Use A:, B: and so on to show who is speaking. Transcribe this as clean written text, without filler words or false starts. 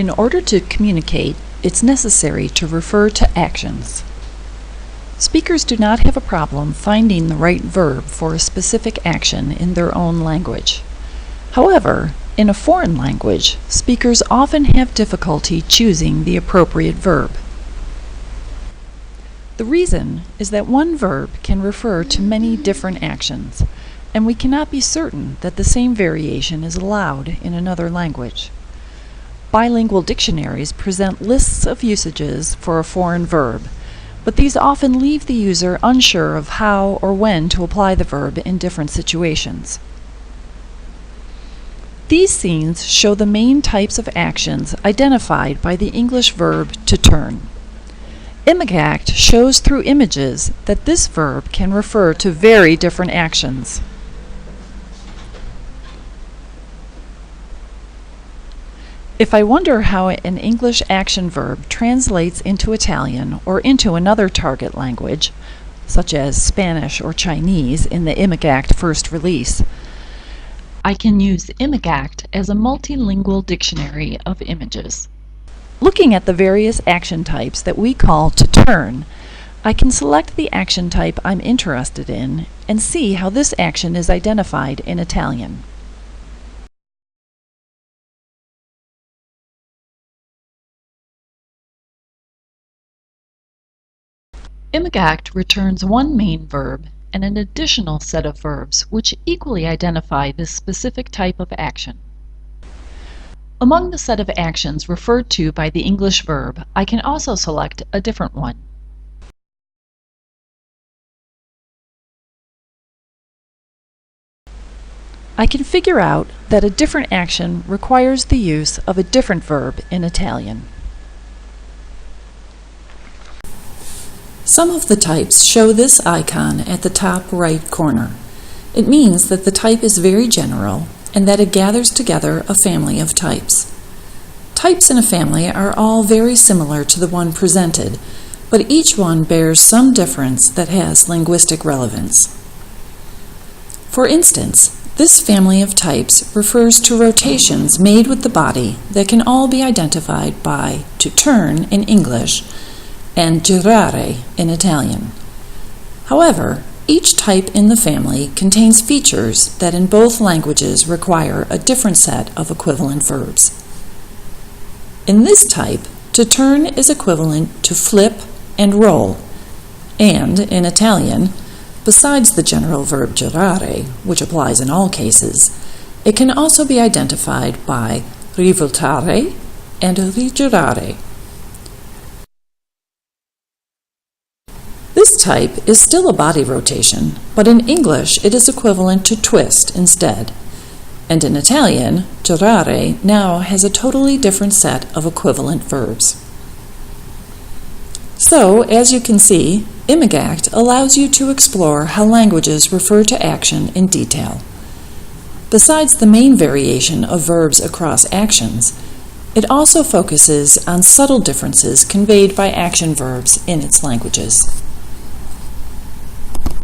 A: In order to communicate, it's necessary to refer to actions. Speakers do not have a problem finding the right verb for a specific action in their own language. However, in a foreign language, speakers often have difficulty choosing the appropriate verb. The reason is that one verb can refer to many different actions, and we cannot be certain that the same variation is allowed in another language. Bilingual dictionaries present lists of usages for a foreign verb, but these often leave the user unsure of how or when to apply the verb in different situations. These scenes show the main types of actions identified by the English verb to turn. IMAGACT shows through images that this verb can refer to very different actions. If I wonder how an English action verb translates into Italian or into another target language, such as Spanish or Chinese in the IMAGACT first release, I can use IMAGACT as a multilingual dictionary of images. Looking at the various action types that we call to turn, I can select the action type I'm interested in and see how this action is identified in Italian. IMAGACT returns one main verb and an additional set of verbs which equally identify this specific type of action. Among the set of actions referred to by the English verb, I can also select a different one. I can figure out that a different action requires the use of a different verb in Italian. Some of the types show this icon at the top right corner. It means that the type is very general and that it gathers together a family of types. Types in a family are all very similar to the one presented, but each one bears some difference that has linguistic relevance. For instance, this family of types refers to rotations made with the body that can all be identified by to turn in English and girare in Italian. However, each type in the family contains features that in both languages require a different set of equivalent verbs. In this type, to turn is equivalent to flip and roll, and in Italian, besides the general verb girare, which applies in all cases, it can also be identified by rivoltare and rigirare. This type is still a body rotation, but in English it is equivalent to twist instead. And in Italian, girare now has a totally different set of equivalent verbs. So, as you can see, IMAGACT allows you to explore how languages refer to action in detail. Besides the main variation of verbs across actions, it also focuses on subtle differences conveyed by action verbs in its languages.